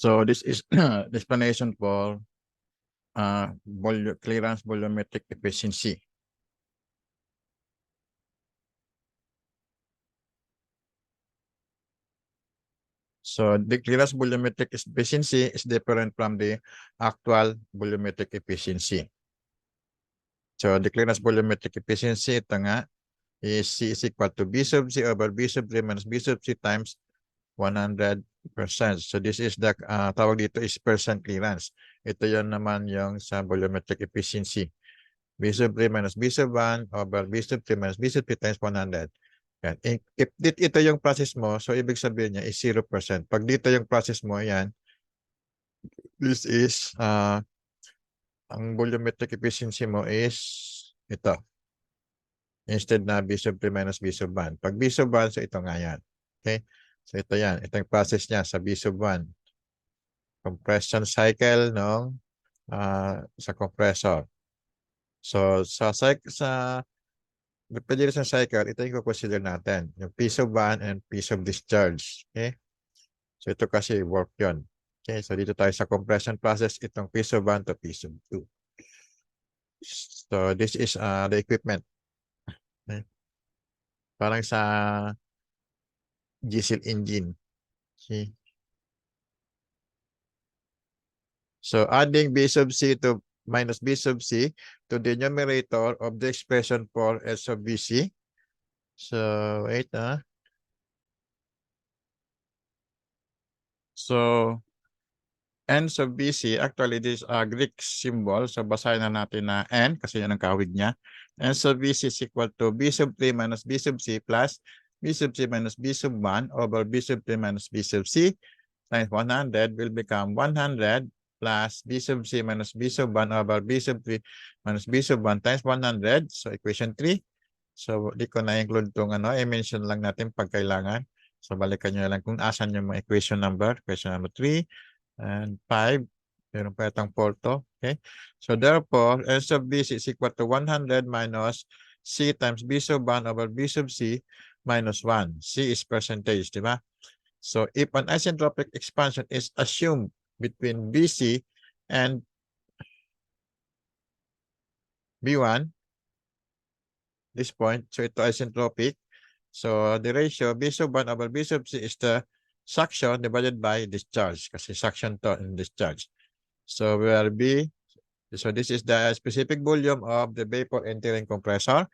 So this is the explanation for clearance volumetric efficiency. So the clearance volumetric efficiency is different from the actual volumetric efficiency. So the clearance volumetric efficiency, ito nga, is C is equal to B sub C over B sub 3 minus B sub C times 100%. So this is the, tawag dito is percent clearance. Ito yan naman yung sa volumetric efficiency. B sub 3 minus B sub 1 over B sub 3 minus B sub 3 times 100. Yan. If ito yung process mo, so ibig sabihin niya is 0%. Pag dito yung process mo, yan, this is, ang volumetric efficiency mo is ito. Instead na B sub 3 minus B sub 1. Pag B sub 1, so ito nga yan. Okay? So ito yan. Ito yung process niya sa B sub 1. Compression cycle ng sa compressor. So sa refrigeration cycle, ito yung consider natin. Yung P sub 1 and P sub discharge. Okay? So ito kasi work yun. Okay? So dito tayo sa compression process, itong P sub 1 to P sub 2. So this is the equipment. Okay? Parang sa diesel engine. Okay? So adding B sub C to minus B sub C to the numerator of the expression for S sub BC. So wait. So N sub BC, actually this is a Greek symbol. So basahin na natin na N kasi yan ang kawig niya. N sub BC is equal to B sub 3 minus B sub C plus B sub C minus B sub 1 over B sub 3 minus B sub C times 100 will become 100 plus B sub C minus B sub 1 over B sub 3 minus B sub 1 times 100. So equation 3. So di ko na-include itong i-mention lang natin pag kailangan. So balikan nyo lang kung asan yung mga equation number. Equation number 3 and 5. Meron pa itong 4 to. Okay. So therefore, S sub B is equal to 100 minus C times B sub 1 over B sub C minus 1. C is percentage, di ba? So if an isentropic expansion is assumed between BC and B1, this point, so ito isentropic. So the ratio B sub 1 over B sub C is the suction divided by discharge kasi suction to and discharge. So where B, so this is the specific volume of the vapor entering compressor,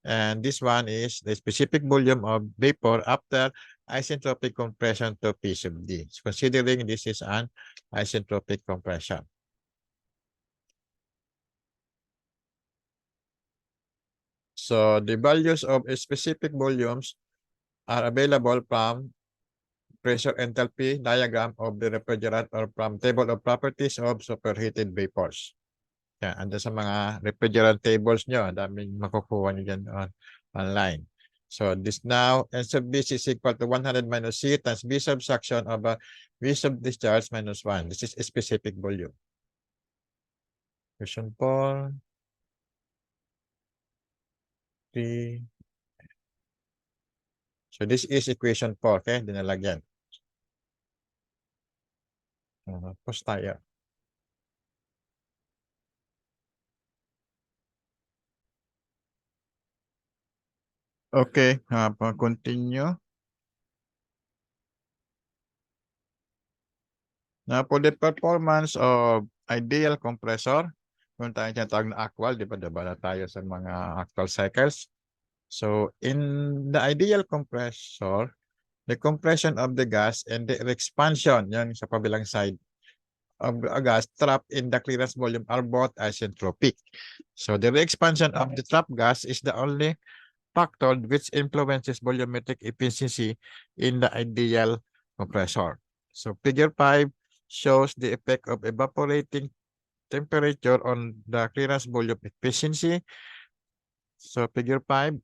and this one is the specific volume of vapor after isentropic compression to P sub D. So considering this is an isentropic compression. So the values of specific volumes are available from pressure enthalpy diagram of the refrigerant or from table of properties of superheated vapors. Yan, ando sa mga refrigerant tables nyo, daming makukuha nyo dyan online. So this now, N sub B is equal to 100 minus C times B sub suction over B sub discharge minus 1. This is a specific volume. Question 4. 3. So this is equation 4, okay? Dinalagyan. Post tayo. Okay, continue. Now, for the performance of ideal compressor, kung tayo tinatawag na actual, di ba na tayo sa mga actual cycles. So, in the ideal compressor, the compression of the gas and the expansion, yan sa pabilang side, of the gas trapped in the clearance volume are both isentropic. So, the expansion of the trapped gas is the only factor which influences volumetric efficiency in the ideal compressor. So, figure 5 shows the effect of evaporating temperature on the clearance volume efficiency. So figure 5,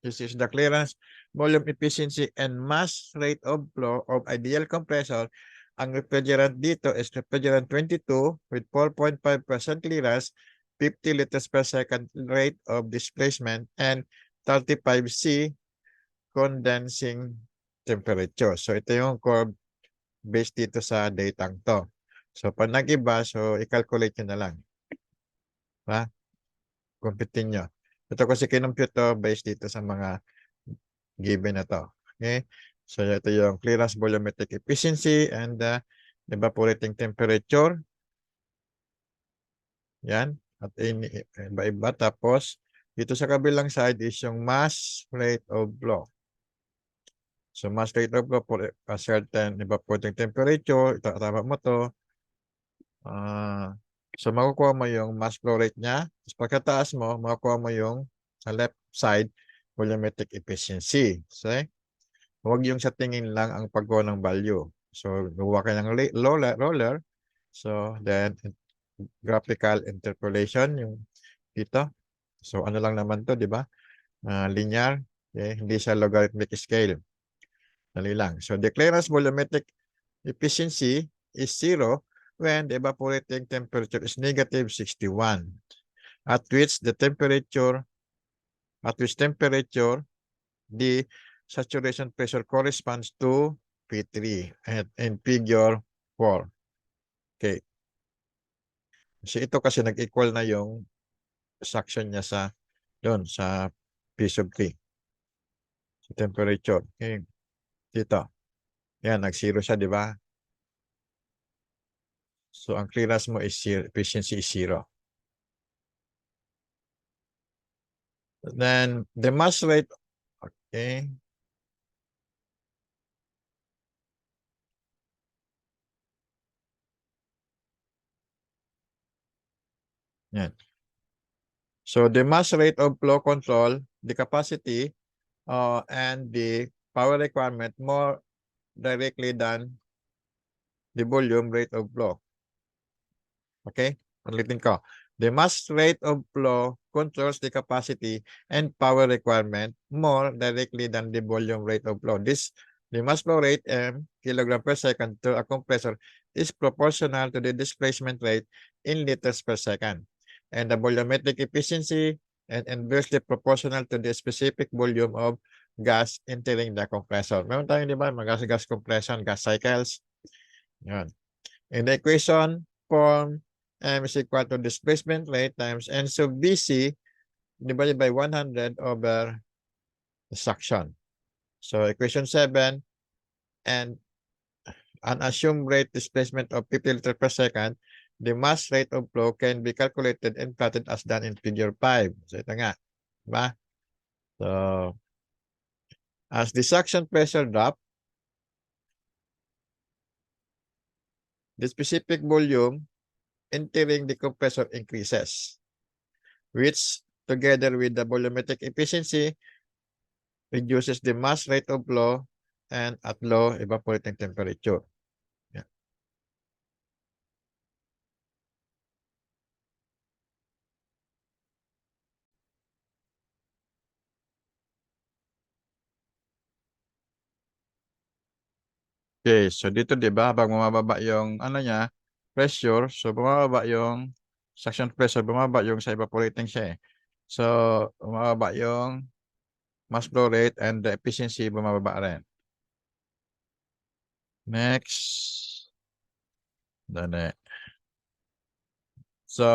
this is the clearance volume efficiency and mass rate of flow of ideal compressor. Ang refrigerant dito is refrigerant 22 with 4.5% clearance, 50 liters per second rate of displacement, and 35C condensing temperature. So ito yung curve based dito sa datang to. So, pag nag-iba, so, i-calculate nyo na lang. Ha? Kumpitin nyo. Ito kasi kinumpute to based dito sa mga given na to. Okay? So, ito yung clearance volumetric efficiency and evaporating temperature. Yan. At iba-iba. Tapos, dito sa kabilang side is yung mass rate of flow. So, mass rate of flow for a certain evaporating temperature. Ito, tama mo to. So, makukuha mo yung mass flow rate niya. Tapos, pagkataas mo, makukuha mo yung sa left side, volumetric efficiency. So, huwag yung sa tingin lang ang pagkuha ng value. So, gawa ka ng roller. So, then, graphical interpolation yung dito. So, ano lang naman to, di ba? Linear. Okay? Hindi siya logarithmic scale. Dali lang. So, the clearance volumetric efficiency is 0 when the evaporating temperature is negative 61, at which temperature, the saturation pressure corresponds to P3 and figure 4. Okay. Kasi ito kasi nag-equal na yung suction niya sa doon sa P sub 3. Sa temperature. Okay. Dito. Yan, nag-zero siya, di ba? So, ang clearance mo is zero, efficiency is 0. Then, the mass rate, okay. Yan. So, the mass rate of flow control, the capacity, and the power requirement more directly than the volume rate of flow. Okay? Ulitin ko. The mass rate of flow controls the capacity and power requirement more directly than the volume rate of flow. The mass flow rate, m, kilogram per second to a compressor, is proportional to the displacement rate in liters per second. And the volumetric efficiency and inversely proportional to the specific volume of gas entering the compressor. Meron tayong, di ba, mga gas compression, gas cycles. Yan. In the equation form, M is equal to displacement rate times N sub BC divided by 100 over the suction. So equation 7, and an assumed rate displacement of 50 liters per second, the mass rate of flow can be calculated and plotted as done in figure 5. So ito nga. Diba? So, as the suction pressure drop, the specific volume entering the compressor increases, which together with the volumetric efficiency reduces the mass rate of flow and at low evaporating temperature. Yeah. Okay, so dito 'di ba habang bumababa yung ano niya, pressure, so bumababa yung suction pressure, bumababa yung sa evaporating siya eh. So bumababa yung mass flow rate and the efficiency bumababa rin. Next. Dali. So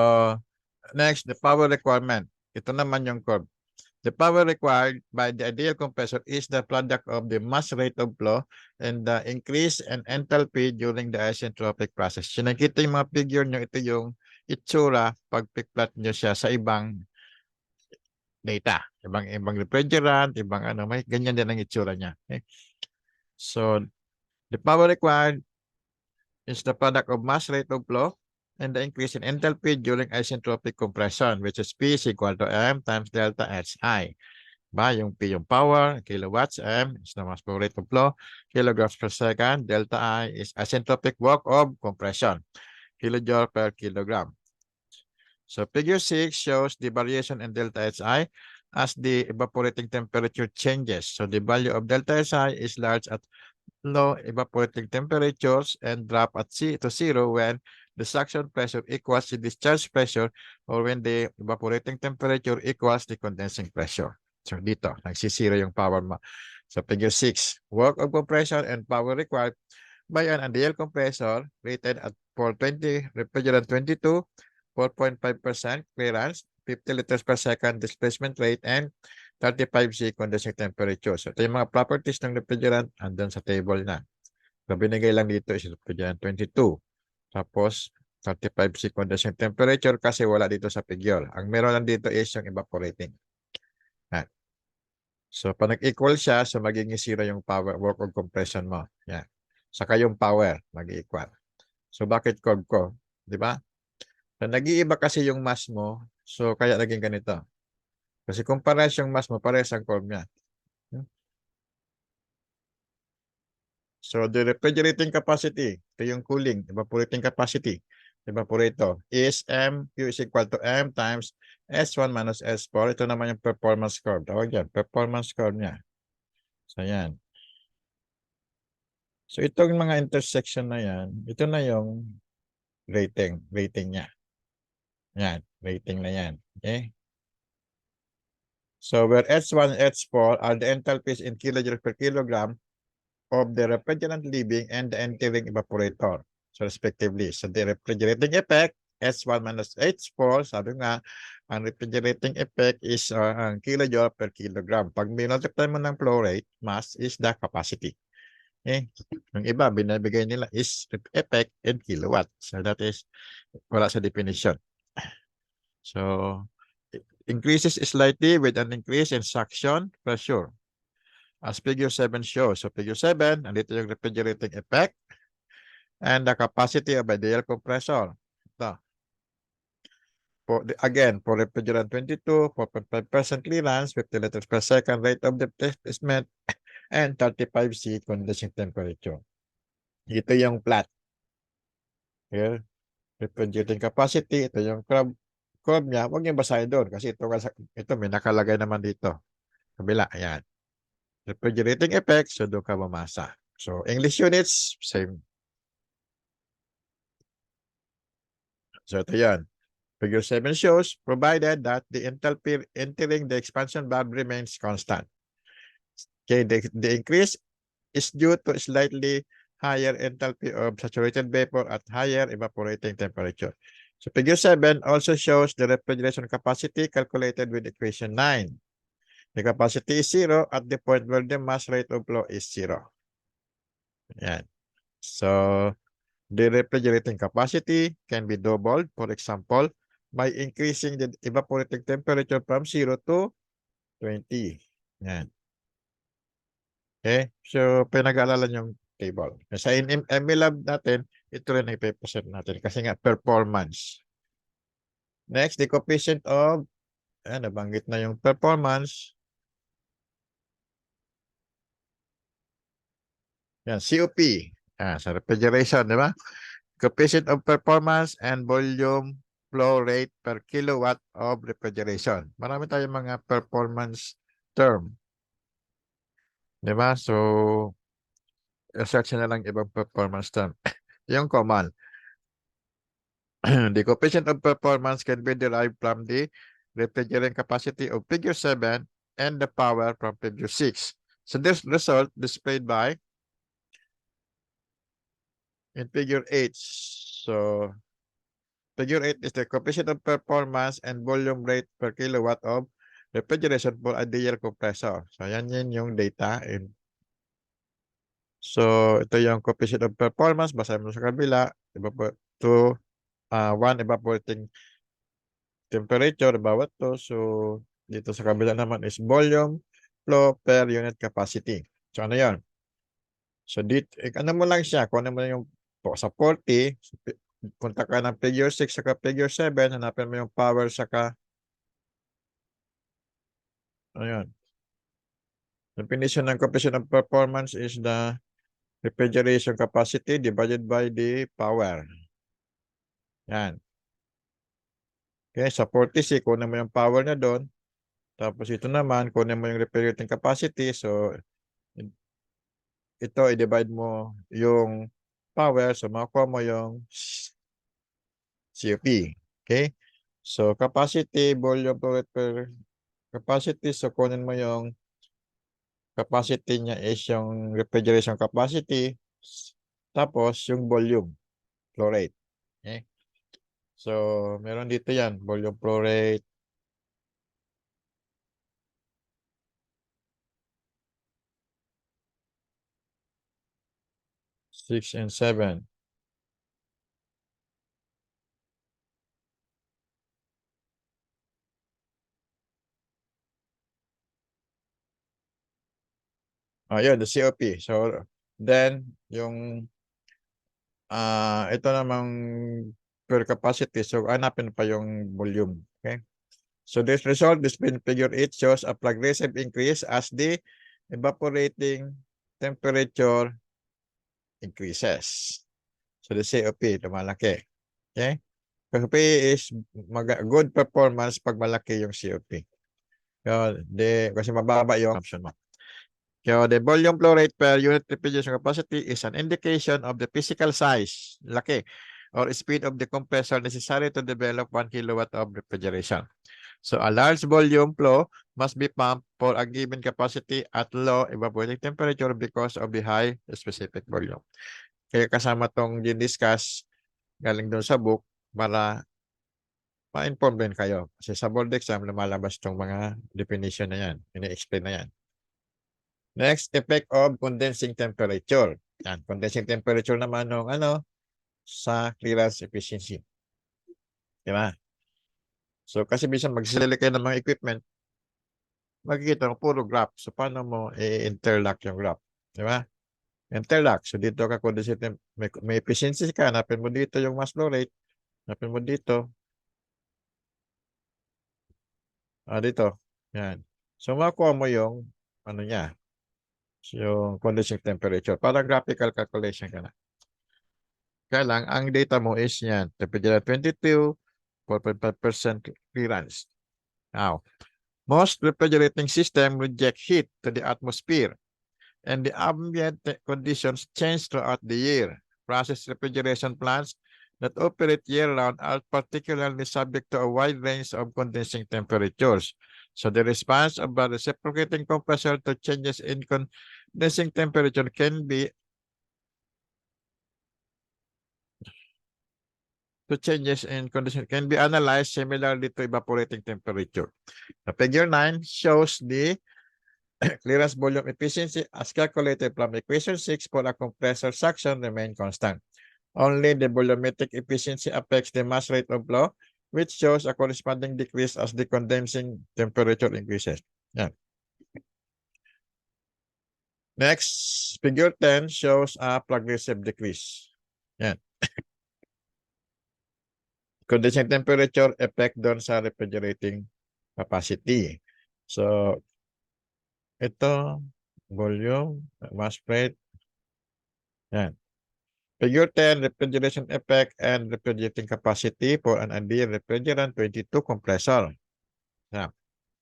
next, the power requirement. Ito naman yung curve. The power required by the ideal compressor is the product of the mass rate of flow and the increase in enthalpy during the isentropic process. So, nakita yung mga figure nyo, ito yung itsura pag plot nyo siya sa ibang data. Ibang refrigerant, ibang ano, may ganyan din ang itsura niya. Okay? So, the power required is the product of mass rate of flow and the increase in enthalpy during isentropic compression, which is P is equal to M times delta HI. Ba, yung P yung power, kilowatts, M is the mass flow rate of flow, kilograms per second, delta I is isentropic work of compression, kilojoule per kilogram. So figure 6 shows the variation in delta HI as the evaporating temperature changes. So the value of delta HI is large at low evaporating temperatures and drop at to 0 when the suction pressure equals the discharge pressure or when the evaporating temperature equals the condensing pressure. So dito, nagsisiro yung power mo. So figure 6, work of compression and power required by an ideal compressor rated at 420 refrigerant 22, 4.5% clearance, 50 liters per second displacement rate, and 35 C condensing temperature. So, ito yung mga properties ng refrigerant andun sa table na. So, binigay lang dito is refrigerant 22. Tapos, 35 C condensing temperature kasi wala dito sa figure. Ang meron lang dito is yung evaporating. Yan. So, pag nag-equal siya, so magiging zero yung power work of compression mo. Yan. Saka yung power, mag-equal. So, bakit curve ko? Di ba? So, nag-iiba kasi yung mass mo, so kaya naging ganito. Kasi kung pares yung mass mo, pares ang curve niya. So, the refrigerating capacity, ito yung cooling, evaporating capacity, evaporator, is Q is equal to M times S1 minus S4. Ito naman yung performance curve. Tawag yan, performance curve niya. So, yan. So, itong mga intersection na yan, ito na yung rating niya. Yan, rating na yan. Okay? So, where H1 and H4 are the enthalpies in kilojoules per kilogram of the refrigerant leaving and the entering evaporator. So, respectively. So, the refrigerating effect, H1 minus H4, sabi nga, ang refrigerating effect is ang kilojoule per kilogram. Pag minultiply mo ng flow rate, mass is the capacity. Okay? Yung iba, binibigay nila is effect in kilowatt. So, that is, wala sa definition. So, it increases slightly with an increase in suction pressure. As figure 7 shows. So, figure 7, nandito yung refrigerating effect and the capacity of ideal compressor. Ito. Again, for refrigerant 22, 4.5% clearance, 50 liters per second rate of displacement, and 35 C condensing temperature. Ito yung plot. Here, refrigerating capacity, ito yung curve niya. Huwag niyo basahin doon kasi ito may nakalagay naman dito. Kabila, ayan. Refrigerating effect, so doon ka mamasa. So, English units, same. So, ito yan. Figure 7 shows, provided that the enthalpy entering the expansion valve remains constant. Okay, the increase is due to slightly higher enthalpy of saturated vapor at higher evaporating temperature. So, figure 7 also shows the refrigeration capacity calculated with equation 9. The capacity is 0 at the point where the mass rate of flow is 0. Yan. So, the refrigerating capacity can be doubled, for example, by increasing the evaporating temperature from 0 to 20. Yan. Okay? So, pinag-aalalan yung table. Sa MLab natin, ito rin ipipresent natin kasi nga performance. Next, the coefficient of, nabanggit na yung performance. Yan, COP. Sa refrigeration, di ba? Coefficient of performance and volume flow rate per kilowatt of refrigeration. Marami tayong mga performance term. Di ba? So, search na lang ibang performance term. Yung common. The coefficient of performance can be derived from the refrigerant capacity of figure 7 and the power from figure 6. So, this result displayed by in figure 8. So, figure 8 is the coefficient of performance and volume rate per kilowatt of refrigeration for ideal compressor. So, yan yung data. So, ito yung coefficient of performance. Basahin mo sa kabila. To 1 evaporating temperature bawat to. So, dito sa kabila naman is volume flow per unit capacity. So, ano yan? So, dito, ano mo lang siya. Kung ano mo yung sa 40, punta ka ng figure 6 saka figure 7, hanapin mo yung power saka ayan. Definition ng coefficient of performance is the refrigeration capacity divided by the power. Yan. Okay, sa 40C, kunin mo yung power na doon. Tapos ito naman, kunin mo yung refrigerating capacity. So, ito, i-divide mo yung power. So, makuha mo yung COP. Okay? So, capacity, volume per capacity. So, kunin mo yung capacity niya is yung refrigeration capacity. Tapos, yung volume, flow rate. Okay? So, meron dito yan, volume flow rate. Six and seven. Yun, the COP. So, then, yung, ito namang per capacity. So, hanapin pa yung volume. Okay? So, this result, this figure 8 shows a progressive increase as the evaporating temperature increases. So, the COP, lumalaki. Okay? COP is good performance pag malaki yung COP. So, kasi mababa yung option mo. So, the volume flow rate per unit refrigeration capacity is an indication of the physical size, laki, or speed of the compressor necessary to develop 1 kilowatt of refrigeration. So, a large volume flow must be pumped for a given capacity at low evaporating temperature because of the high specific volume. Kaya kasama tong discuss galing doon sa book para ma-inform din kayo. Kasi sa board exam, lumalabas tong mga definition na yan. Ini-explain na yan. Next, effect of condensing temperature. Yan, condensing temperature naman ng sa clearance efficiency. Diba? So, kasi minsan magsiselect kayo ng mga equipment, makikita mo puro graph. So, paano mo i-interlock yung graph? Diba? Interlock. So, dito ka condensing may efficiency ka, hanapin mo dito yung mass flow rate, hanapin mo dito. Dito. Yan. So, makuha mo yung niya, yung condensing temperature. Parang graphical calculation ka na. Kaya lang, ang data mo is yan. Temperature 22, 4.5% clearance. Now, most refrigerating systems reject heat to the atmosphere, and the ambient conditions change throughout the year. Process refrigeration plants that operate year-round are particularly subject to a wide range of condensing temperatures. So the response of a reciprocating compressor to changes in condensing temperature can be analyzed similarly to evaporating temperature. The figure 9 shows the clearance volume efficiency as calculated from equation 6 for a compressor suction remain constant. Only the volumetric efficiency affects the mass rate of flow, which shows a corresponding decrease as the condensing temperature increases. Yan. Next, figure 10 shows a progressive decrease. Yan. Condensing temperature effect doon sa refrigerating capacity. So, ito, volume, mass rate. Yan. Figure 10, refrigeration effect and refrigerating capacity for an ideal refrigerant 22 compressor. Yeah.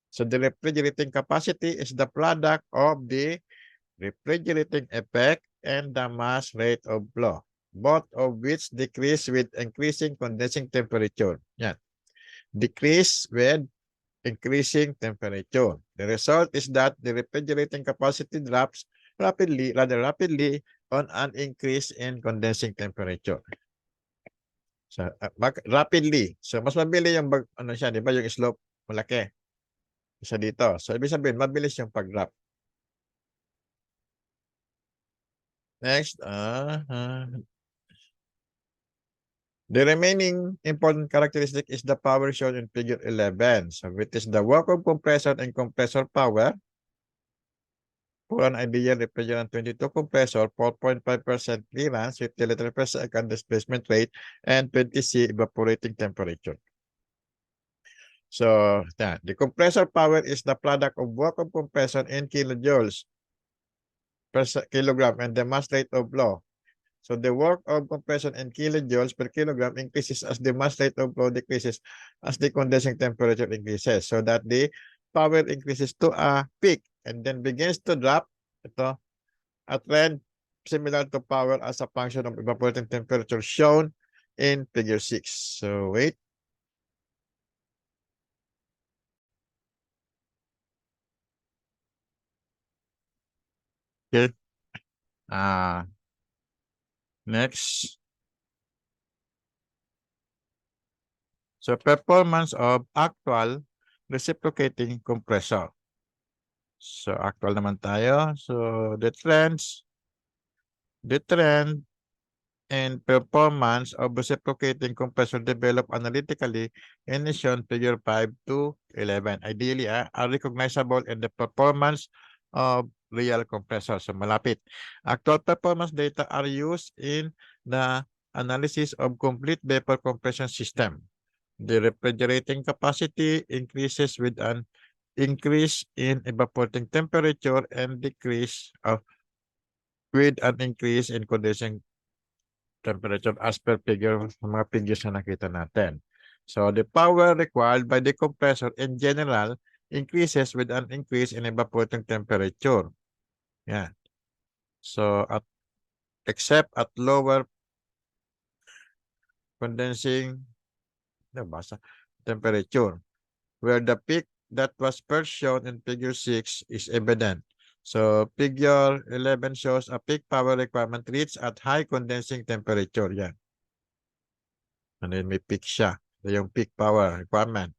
So the refrigerating capacity is the product of the refrigerating effect and the mass rate of flow, both of which decrease with increasing condensing temperature. Yeah. Decrease with increasing temperature. The result is that the refrigerating capacity drops rather rapidly on an increase in condensing temperature. So, rapidly. So, mas mabilis yung siya, di ba? Yung slope, malaki. Isa dito. So, ibig sabihin, mabilis yung pag-drop. Next, the remaining important characteristic is the power shown in figure 11. So, it is the work of compressor and compressor power. For an ideal refrigerant 22 compressor, 4.5% clearance, 50 liters per second displacement rate, and 20 C evaporating temperature. So, the compressor power is the product of work of compression in kilojoules per kilogram and the mass rate of flow. So, the work of compression in kilojoules per kilogram increases as the mass rate of flow decreases as the condensing temperature increases, so that the power increases to a peak and then begins to drop. Ito, a trend similar to power as a function of evaporating temperature shown in figure 6. So, wait. Here. Next. So, performance of actual reciprocating compressor. So, actual naman tayo. So, the trend and performance of reciprocating compressor developed analytically in shown figure 5 to 11. Ideally, are recognizable in the performance of real compressor. So, malapit. Actual performance data are used in the analysis of complete vapor compression system. The refrigerating capacity increases with an increase in evaporating temperature and decrease with an increase in condensing temperature as per figure sa mga figures na nakita natin. So the power required by the compressor in general increases with an increase in evaporating temperature. Yeah. So except at lower condensing temperature, where the peak that was first shown in figure 6 is evident. So figure 11 shows a peak power requirement reached at high condensing temperature. Yan. And then may peak siya. Ito yung peak power requirement.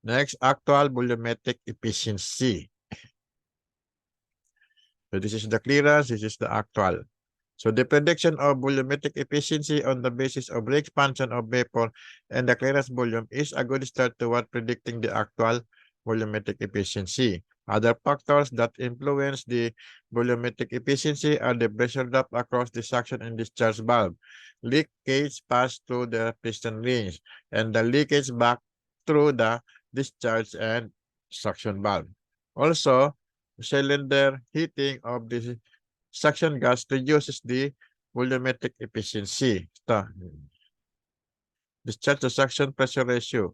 Next, actual volumetric efficiency. So this is the clearance, this is the actual. So the prediction of volumetric efficiency on the basis of re-expansion of vapor and the clearance volume is a good start toward predicting the actual volumetric efficiency. Other factors that influence the volumetric efficiency are the pressure drop across the suction and discharge valve, leakage passed through the piston rings, and the leakage back through the discharge and suction valve. Also, cylinder heating of the suction gas reduces the volumetric efficiency. Ito. Discharge to suction pressure ratio.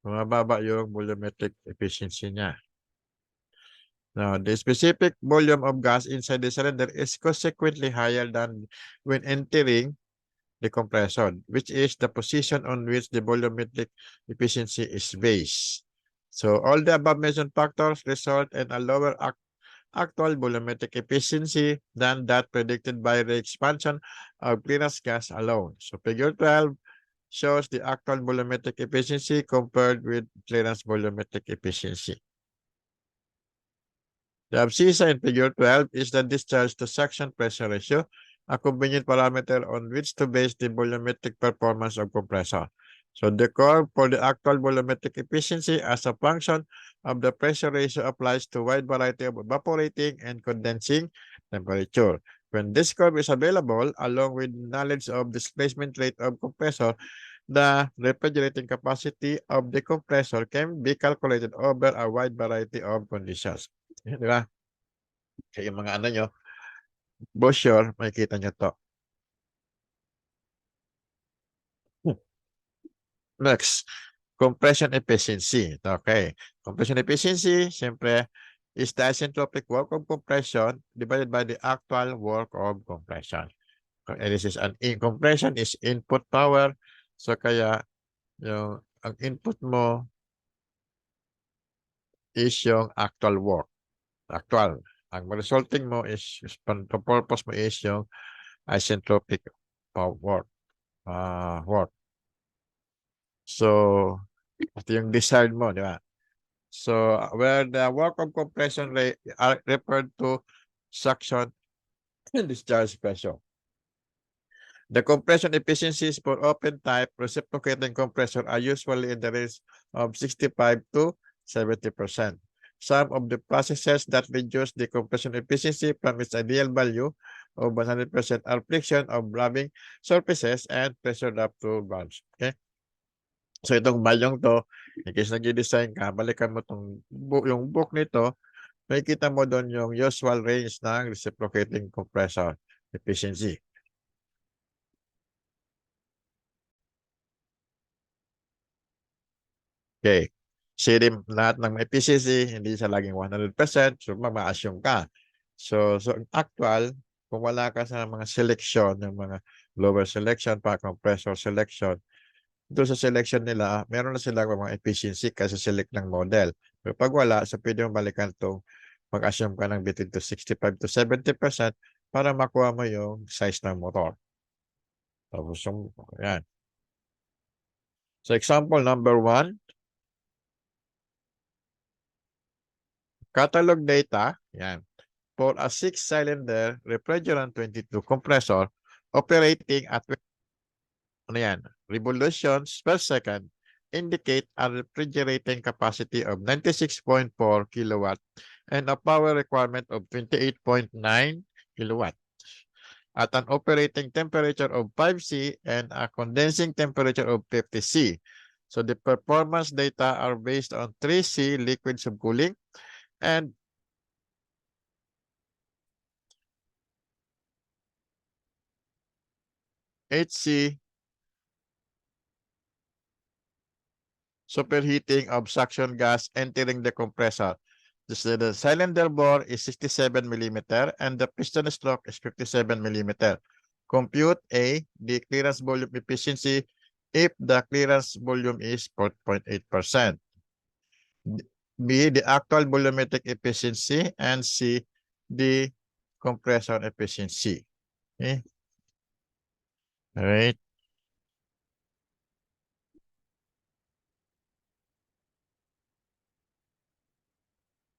Mababa yung volumetric efficiency niya. Now, the specific volume of gas inside the cylinder is consequently higher than when entering the compressor, which is the position on which the volumetric efficiency is based. So, all the above mentioned factors result in a lower actual volumetric efficiency than that predicted by the expansion of clearance gas alone. So figure 12 shows the actual volumetric efficiency compared with clearance volumetric efficiency. The abscissa in figure 12 is the discharge to suction pressure ratio, a convenient parameter on which to base the volumetric performance of compressor. So the curve for the actual volumetric efficiency as a function of the pressure ratio applies to a wide variety of evaporating and condensing temperature. When this curve is available, along with knowledge of displacement rate of compressor, the refrigerating capacity of the compressor can be calculated over a wide variety of conditions. Di ba? Kaya yung mga ano nyo, brochure, makikita nyo to. Next, compression efficiency. Okay. Compression efficiency, siyempre, is the isentropic work of compression divided by the actual work of compression. And this is compression is input power. So kaya yung ang input mo is yung actual work. Actual. Ang resulting mo is, the purpose mo is yung isentropic work. Work. So, ito yung desired mo, di ba? So, where the work of compression rate are referred to suction and discharge pressure. The compression efficiencies for open type reciprocating compressor are usually in the range of 65 to 70%. Some of the processes that reduce the compression efficiency from its ideal value of 100% are friction of rubbing surfaces and pressure drop to valves. Okay? So itong balyong to, in case nag-design ka, balikan mo yung book nito, makikita mo doon yung usual range ng reciprocating compressor efficiency. Okay. Kasi lahat ng efficiency, hindi siya laging 100%, so ma-assume ka. So actual, kung wala ka sa mga selection, yung mga lower selection, pa compressor selection, doon sa selection nila, meron na silang mga efficiency kasi select ng model. Pero pag wala, so pwede mong balikan itong mag-assume ka ng between to 65 to 70%, para makuha mo yung size ng motor. Tapos yung, yan. So example number 1, catalog data, yan. For a 6-cylinder refrigerant 22 compressor operating at ano yan, revolutions per second indicate a refrigerating capacity of 96.4 kilowatt and a power requirement of 28.9 kilowatt at an operating temperature of 5C and a condensing temperature of 50C. So the performance data are based on 3C liquid subcooling and 8C superheating of suction gas entering the compressor. The cylinder bore is 67 millimeter and the piston stroke is 57 millimeter. Compute A, the clearance volume efficiency if the clearance volume is 4.8%. B, the actual volumetric efficiency, and C, the compression efficiency. Okay. All right.